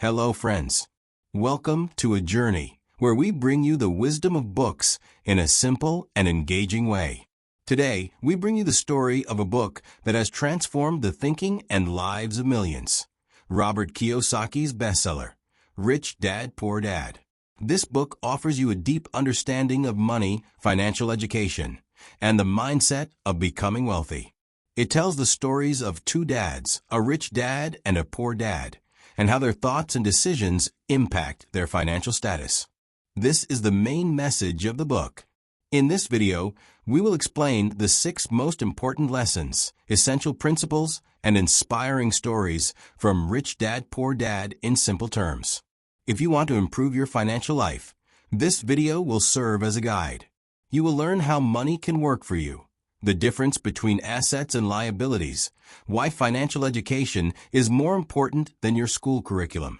Hello, friends. Welcome to a journey where we bring you the wisdom of books in a simple and engaging way. Today, we bring you the story of a book that has transformed the thinking and lives of millions. Robert Kiyosaki's bestseller, Rich Dad, Poor Dad. This book offers you a deep understanding of money, financial education, and the mindset of becoming wealthy. It tells the stories of two dads, a rich dad and a poor dad, and how their thoughts and decisions impact their financial status. This is the main message of the book. In this video, we will explain the 6 most important lessons, essential principles, and inspiring stories from Rich Dad, Poor Dad in simple terms. If you want to improve your financial life, this video will serve as a guide. You will learn how money can work for you, the difference between assets and liabilities, why financial education is more important than your school curriculum,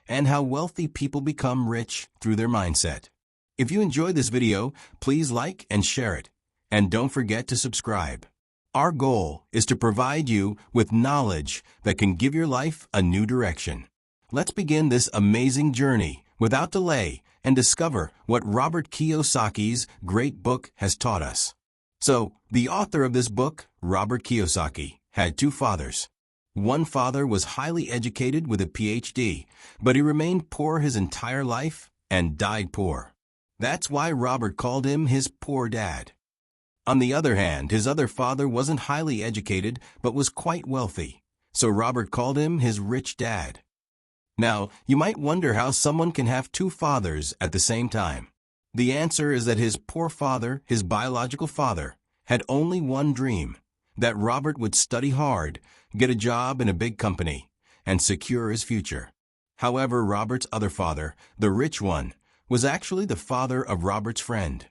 and how wealthy people become rich through their mindset. If you enjoyed this video, please like and share it, and don't forget to subscribe. Our goal is to provide you with knowledge that can give your life a new direction. Let's begin this amazing journey without delay and discover what Robert Kiyosaki's great book has taught us. So, the author of this book, Robert Kiyosaki, had 2 fathers. One father was highly educated with a PhD, but he remained poor his entire life and died poor. That's why Robert called him his poor dad. On the other hand, his other father wasn't highly educated, but was quite wealthy, so Robert called him his rich dad. Now, you might wonder how someone can have 2 fathers at the same time. The answer is that his poor father, his biological father, had only one dream, that Robert would study hard, get a job in a big company, and secure his future. However, Robert's other father, the rich one, was actually the father of Robert's friend,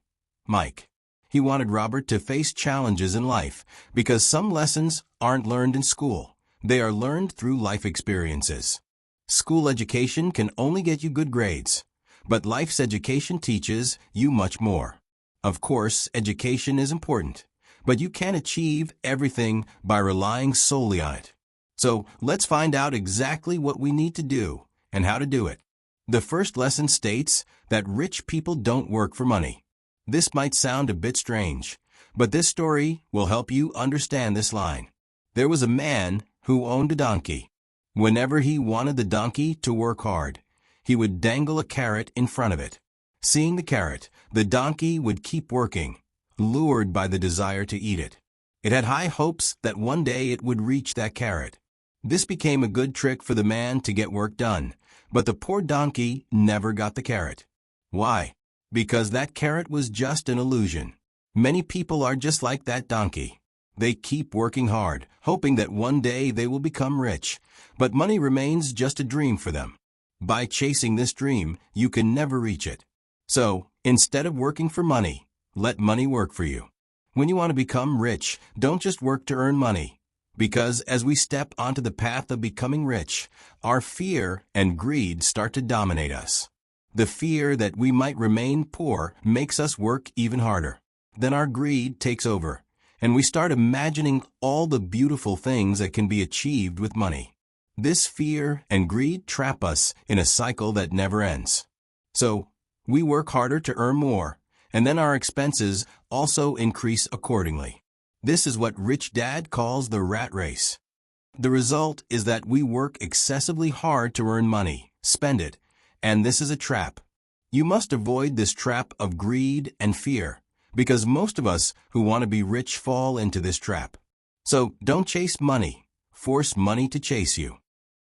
Mike. He wanted Robert to face challenges in life because some lessons aren't learned in school. They are learned through life experiences. School education can only get you good grades, but life's education teaches you much more. Of course, education is important, but you can't achieve everything by relying solely on it. So, let's find out exactly what we need to do and how to do it. The first lesson states that rich people don't work for money. This might sound a bit strange, but this story will help you understand this line. There was a man who owned a donkey. Whenever he wanted the donkey to work hard, he would dangle a carrot in front of it. Seeing the carrot, the donkey would keep working, lured by the desire to eat it. It had high hopes that one day it would reach that carrot. This became a good trick for the man to get work done, but the poor donkey never got the carrot. Why? Because that carrot was just an illusion. Many people are just like that donkey. They keep working hard, hoping that one day they will become rich, but money remains just a dream for them. By chasing this dream, you can never reach it. So, instead of working for money, let money work for you. When you want to become rich, don't just work to earn money. Because as we step onto the path of becoming rich, our fear and greed start to dominate us. The fear that we might remain poor makes us work even harder. Then our greed takes over, and we start imagining all the beautiful things that can be achieved with money. This fear and greed trap us in a cycle that never ends. So, we work harder to earn more, and then our expenses also increase accordingly. This is what Rich Dad calls the rat race. The result is that we work excessively hard to earn money, spend it, and this is a trap. You must avoid this trap of greed and fear, because most of us who want to be rich fall into this trap. So, don't chase money. Force money to chase you.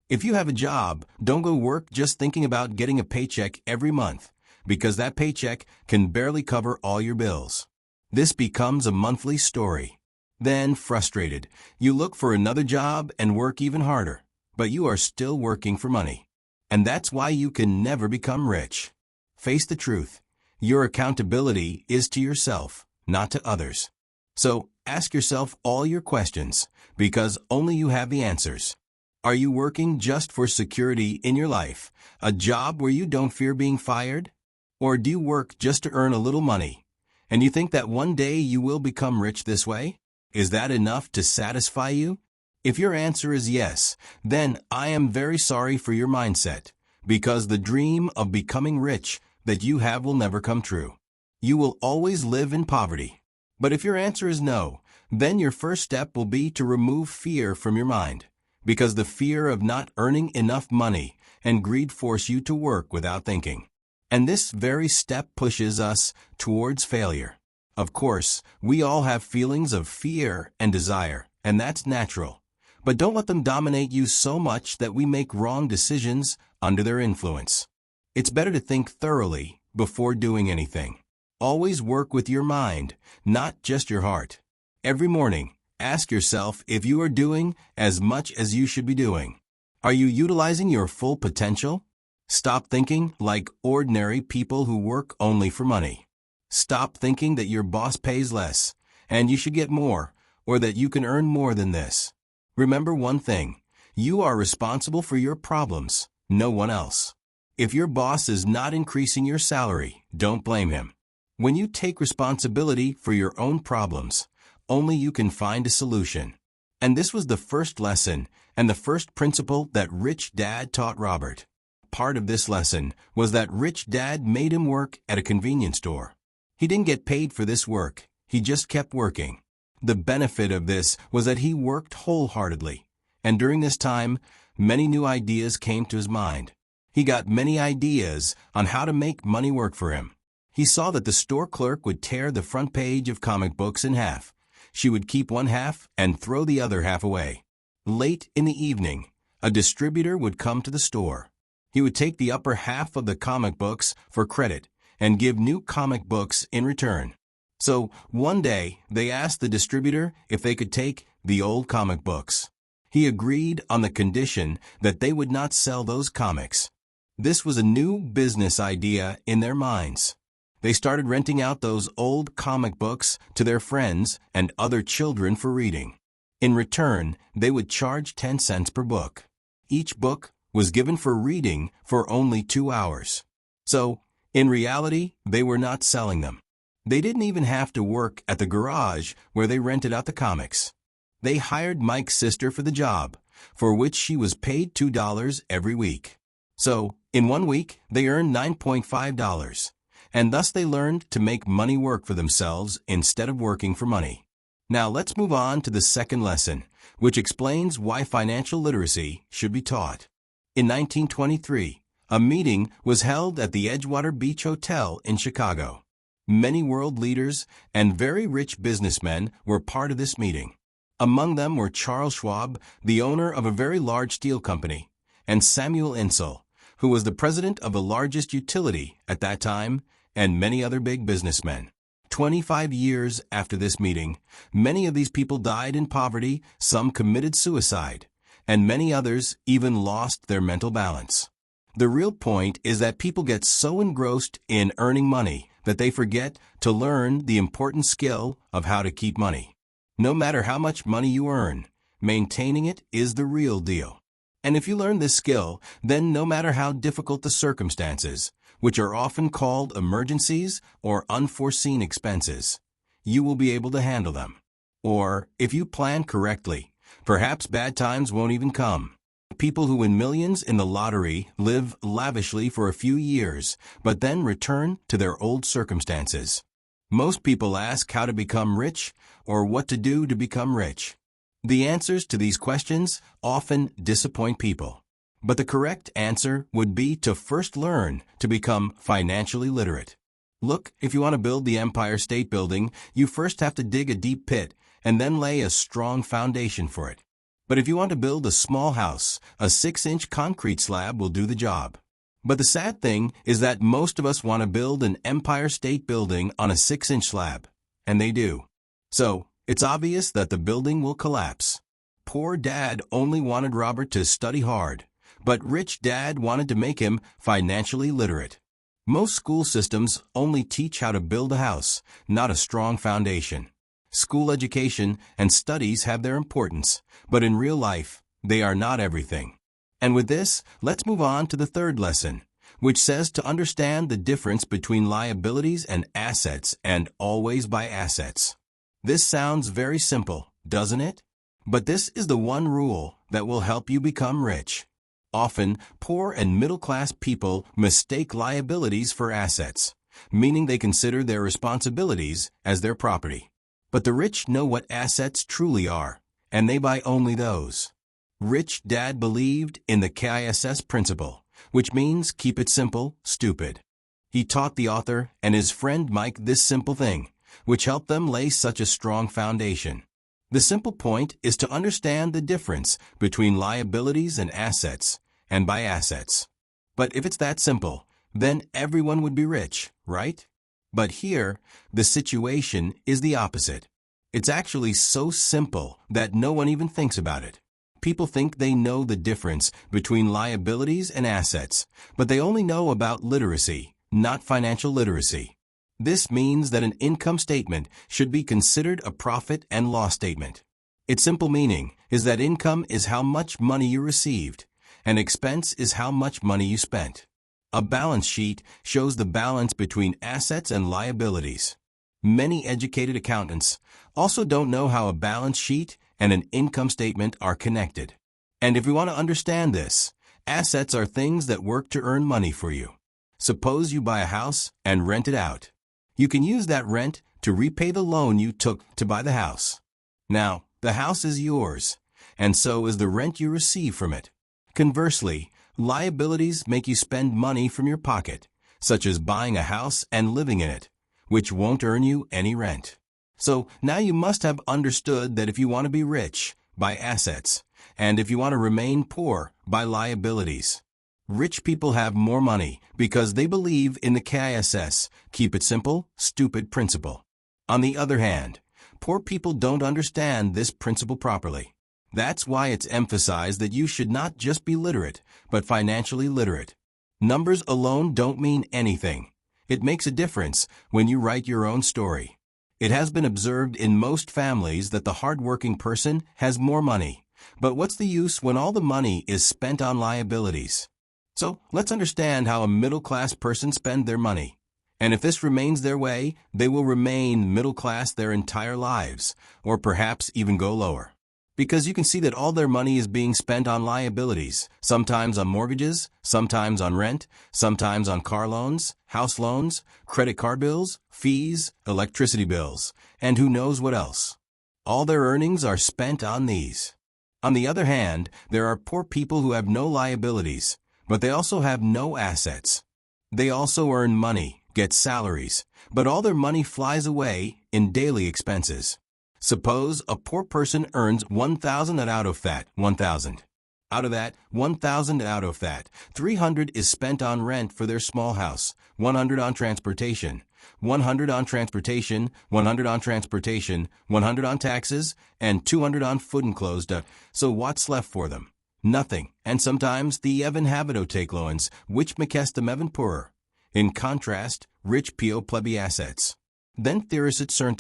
If you have a job, don't go work just thinking about getting a paycheck every month, because that paycheck can barely cover all your bills. This becomes a monthly story. Then, frustrated, you look for another job and work even harder, but you are still working for money. And that's why you can never become rich. Face the truth. Your accountability is to yourself, not to others. So, ask yourself all your questions, because only you have the answers. Are you working just for security in your life, a job where you don't fear being fired? Or do you work just to earn a little money, and you think that one day you will become rich this way? Is that enough to satisfy you? If your answer is yes, then I am very sorry for your mindset, because the dream of becoming rich that you have will never come true. You will always live in poverty. But if your answer is no, then your first step will be to remove fear from your mind, because the fear of not earning enough money and greed force you to work without thinking. And this very step pushes us towards failure. Of course, we all have feelings of fear and desire, and that's natural. But don't let them dominate you so much that we make wrong decisions under their influence. It's better to think thoroughly before doing anything. Always work with your mind, not just your heart. Every morning, ask yourself if you are doing as much as you should be doing. Are you utilizing your full potential? Stop thinking like ordinary people who work only for money. Stop thinking that your boss pays less and you should get more, or that you can earn more than this. Remember one thing, you are responsible for your problems, no one else. If your boss is not increasing your salary, don't blame him. When you take responsibility for your own problems, only you can find a solution. And this was the first lesson and the first principle that Rich Dad taught Robert. Part of this lesson was that Rich Dad made him work at a convenience store. He didn't get paid for this work, he just kept working. The benefit of this was that he worked wholeheartedly, and during this time, many new ideas came to his mind. He got many ideas on how to make money work for him. He saw that the store clerk would tear the front page of comic books in half. She would keep one half and throw the other half away. Late in the evening, a distributor would come to the store. He would take the upper half of the comic books for credit and give new comic books in return. So, one day, they asked the distributor if they could take the old comic books. He agreed on the condition that they would not sell those comics. This was a new business idea in their minds. They started renting out those old comic books to their friends and other children for reading. In return, they would charge 10 cents per book. Each book was given for reading for only 2 hours. So, in reality, they were not selling them. They didn't even have to work at the garage where they rented out the comics. They hired Mike's sister for the job, for which she was paid $2 every week. So, in 1 week, they earned $9.5, and thus they learned to make money work for themselves instead of working for money. Now let's move on to the second lesson, which explains why financial literacy should be taught. In 1923, a meeting was held at the Edgewater Beach Hotel in Chicago. Many world leaders and very rich businessmen were part of this meeting. Among them were Charles Schwab, the owner of a very large steel company, and Samuel Insull, who was the president of the largest utility at that time, and many other big businessmen. 25 years after this meeting, many of these people died in poverty, some committed suicide, and many others even lost their mental balance. The real point is that people get so engrossed in earning money that they forget to learn the important skill of how to keep money. No matter how much money you earn, maintaining it is the real deal. And if you learn this skill, then no matter how difficult the circumstances, which are often called emergencies or unforeseen expenses, you will be able to handle them. Or, if you plan correctly, perhaps bad times won't even come. People who win millions in the lottery live lavishly for a few years, but then return to their old circumstances. Most people ask how to become rich or what to do to become rich. The answers to these questions often disappoint people. But the correct answer would be to first learn to become financially literate. Look, if you want to build the Empire State Building, you first have to dig a deep pit and then lay a strong foundation for it. But if you want to build a small house, a 6-inch concrete slab will do the job. But the sad thing is that most of us want to build an Empire State Building on a 6-inch slab, and they do. So, it's obvious that the building will collapse. Poor Dad only wanted Robert to study hard, but Rich Dad wanted to make him financially literate. Most school systems only teach how to build a house, not a strong foundation. School education and studies have their importance, but in real life, they are not everything. And with this, let's move on to the third lesson, which says to understand the difference between liabilities and assets and always buy assets. This sounds very simple, doesn't it? But this is the one rule that will help you become rich. Often, poor and middle-class people mistake liabilities for assets, meaning they consider their responsibilities as their property. But the rich know what assets truly are, and they buy only those. Rich Dad believed in the KISS principle, which means keep it simple, stupid. He taught the author and his friend Mike this simple thing, which helped them lay such a strong foundation. The simple point is to understand the difference between liabilities and assets, and by assets. But if it's that simple, then everyone would be rich, right? But here, the situation is the opposite. It's actually so simple that no one even thinks about it. People think they know the difference between liabilities and assets, but they only know about literacy, not financial literacy. This means that an income statement should be considered a profit and loss statement. Its simple meaning is that income is how much money you received, and expense is how much money you spent. A balance sheet shows the balance between assets and liabilities. Many educated accountants also don't know how a balance sheet and an income statement are connected. And if we want to understand this, assets are things that work to earn money for you. Suppose you buy a house and rent it out. You can use that rent to repay the loan you took to buy the house. Now, the house is yours, and so is the rent you receive from it. Conversely, liabilities make you spend money from your pocket, such as buying a house and living in it, which won't earn you any rent. So now you must have understood that if you want to be rich, buy assets, and if you want to remain poor, buy liabilities. Rich people have more money because they believe in the KISS, keep it simple, stupid principle. On the other hand, poor people don't understand this principle properly. That's why it's emphasized that you should not just be literate, but financially literate. Numbers alone don't mean anything. It makes a difference when you write your own story. It has been observed in most families that the hardworking person has more money. But what's the use when all the money is spent on liabilities? So let's understand how a middle-class person spends their money. And if this remains their way, they will remain middle-class their entire lives, or perhaps even go lower. Because you can see that all their money is being spent on liabilities, sometimes on mortgages, sometimes on rent, sometimes on car loans, house loans, credit card bills, fees, electricity bills, and who knows what else. All their earnings are spent on these. On the other hand, there are poor people who have no liabilities, but they also have no assets. They also earn money, get salaries, but all their money flies away in daily expenses. Suppose a poor person earns $1,000 and out of that, $1,000. Out of that, $1,000 out of that, $300 is spent on rent for their small house, $100 on transportation, $100 on transportation, $100 on transportation, $100 on taxes, and $200 on food and clothes. So what's left for them? Nothing, and sometimes the even habito take loans, which makes them even poorer. In contrast, rich people plebby assets. Then theorists at CERN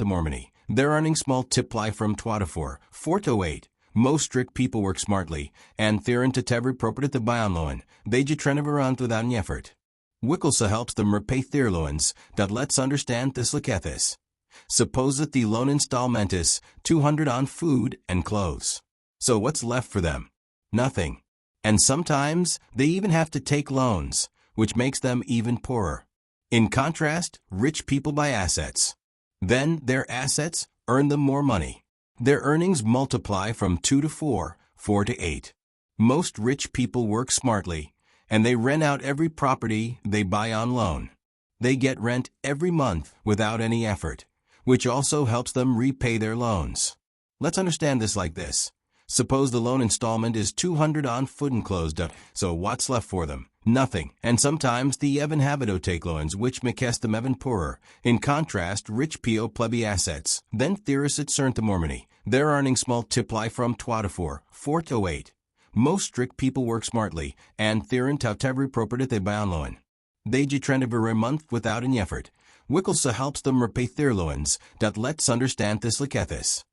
their earnings multiply from 4 to 8. Most strict people work smartly, and theorin to tever property to buy on loan. They just try without any effort. Wickelsa helps them repay their loans, that let's understand this look at this. Suppose that the loan installment is $200 on food and clothes. So what's left for them? Nothing. And sometimes they even have to take loans, which makes them even poorer. In contrast, rich people buy assets. Then their assets earn them more money. Their earnings multiply from 2 to 4, 4 to 8. Most rich people work smartly, and they rent out every property they buy on loan. They get rent every month without any effort, which also helps them repay their loans. Let's understand this like this. Suppose the loan installment is $200 on food and clothes, so what's left for them? Nothing, and sometimes the even habito take loans, which makes them even poorer. In contrast, rich people plebby assets. Then theorists at CERN their earnings multiply from 4 to 8. Most strict people work smartly, and theorin every property they buy on loan. They trend every month without any effort. Wickelsa helps them repay their loans, that let's understand this like this.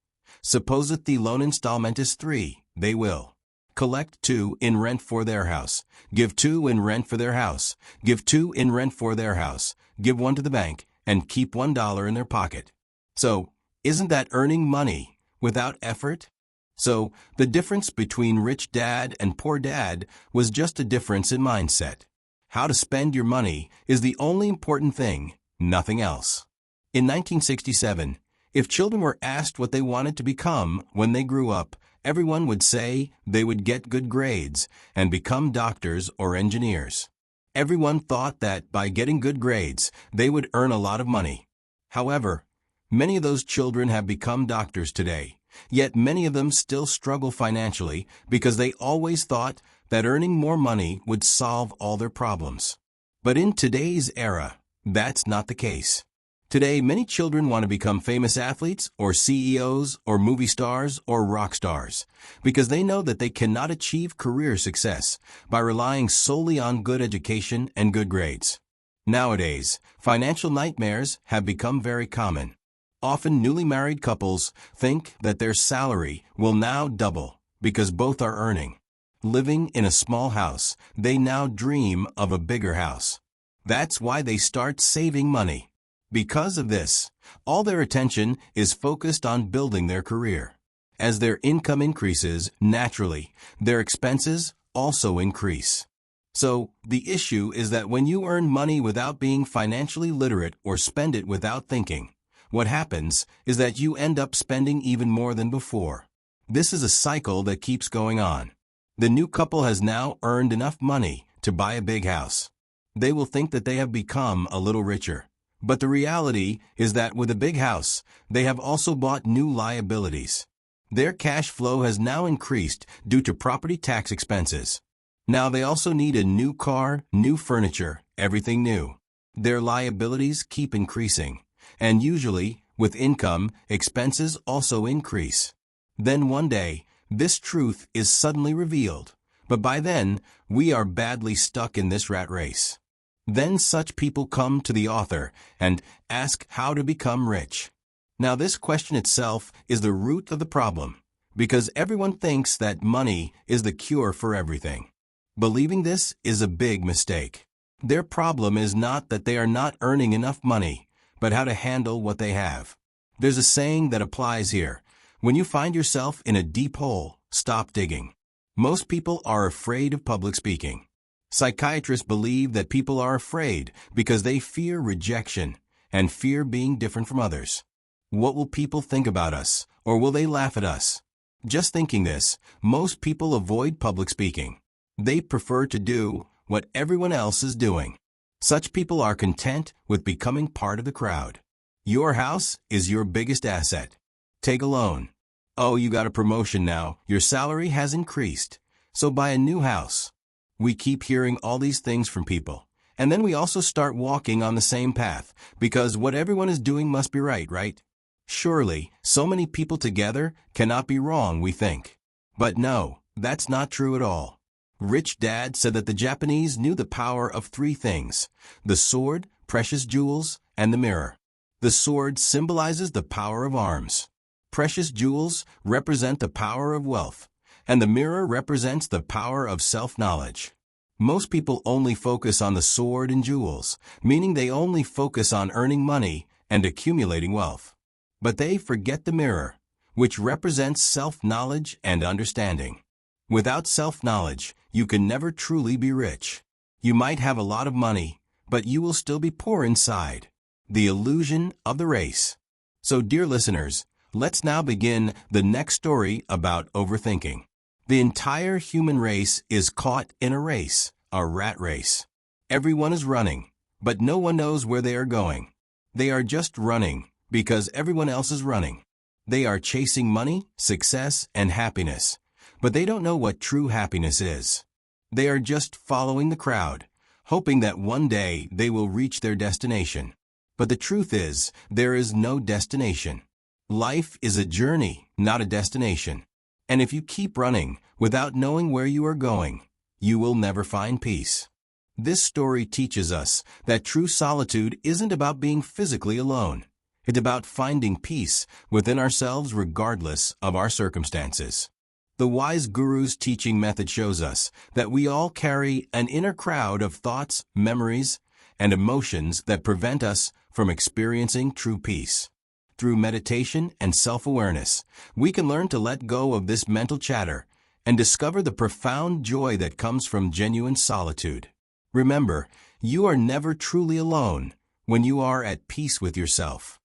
Suppose that the loan installment is 3, they will collect 2 in rent for their house, give 2 in rent for their house, give 2 in rent for their house, give 1 to the bank, and keep $1 in their pocket. So, isn't that earning money without effort? So, the difference between rich dad and poor dad was just a difference in mindset. How to spend your money is the only important thing, nothing else. In 1967, if children were asked what they wanted to become when they grew up, everyone would say they would get good grades and become doctors or engineers. Everyone thought that by getting good grades, they would earn a lot of money. However, many of those children have become doctors today, yet many of them still struggle financially because they always thought that earning more money would solve all their problems. But in today's era, that's not the case. Today, many children want to become famous athletes or CEOs or movie stars or rock stars because they know that they cannot achieve career success by relying solely on good education and good grades. Nowadays, financial nightmares have become very common. Often newly married couples think that their salary will now double because both are earning. Living in a small house, they now dream of a bigger house. That's why they start saving money. Because of this, all their attention is focused on building their career. As their income increases, naturally, their expenses also increase. So, the issue is that when you earn money without being financially literate or spend it without thinking, what happens is that you end up spending even more than before. This is a cycle that keeps going on. The new couple has now earned enough money to buy a big house. They will think that they have become a little richer. But the reality is that with a big house, they have also bought new liabilities. Their cash flow has now increased due to property tax expenses. Now they also need a new car, new furniture, everything new. Their liabilities keep increasing. And usually, with income, expenses also increase. Then one day, this truth is suddenly revealed. But by then, we are badly stuck in this rat race. Then such people come to the author and ask how to become rich. Now this question itself is the root of the problem, because everyone thinks that money is the cure for everything. Believing this is a big mistake. Their problem is not that they are not earning enough money, but how to handle what they have. There's a saying that applies here. When you find yourself in a deep hole, stop digging. Most people are afraid of public speaking. Psychiatrists believe that people are afraid because they fear rejection and fear being different from others. What will people think about us, or will they laugh at us? Just thinking this, most people avoid public speaking. They prefer to do what everyone else is doing. Such people are content with becoming part of the crowd. Your house is your biggest asset. Take a loan. Oh, you got a promotion now. Your salary has increased. So buy a new house. We keep hearing all these things from people. And then we also start walking on the same path, because what everyone is doing must be right? Surely, so many people together cannot be wrong, we think. But no, that's not true at all. Rich Dad said that the Japanese knew the power of three things: the sword, precious jewels, and the mirror. The sword symbolizes the power of arms. Precious jewels represent the power of wealth. And the mirror represents the power of self-knowledge. Most people only focus on the sword and jewels, meaning they only focus on earning money and accumulating wealth. But they forget the mirror, which represents self-knowledge and understanding. Without self-knowledge, you can never truly be rich. You might have a lot of money, but you will still be poor inside. The illusion of the race. So, dear listeners, let's now begin the next story about overthinking. The entire human race is caught in a race, a rat race. Everyone is running, but no one knows where they are going. They are just running because everyone else is running. They are chasing money, success, and happiness, but they don't know what true happiness is. They are just following the crowd, hoping that one day they will reach their destination. But the truth is, there is no destination. Life is a journey, not a destination. And if you keep running without knowing where you are going, you will never find peace. This story teaches us that true solitude isn't about being physically alone. It's about finding peace within ourselves regardless of our circumstances. The wise guru's teaching method shows us that we all carry an inner crowd of thoughts, memories, and emotions that prevent us from experiencing true peace. Through meditation and self-awareness, we can learn to let go of this mental chatter and discover the profound joy that comes from genuine solitude. Remember, you are never truly alone when you are at peace with yourself.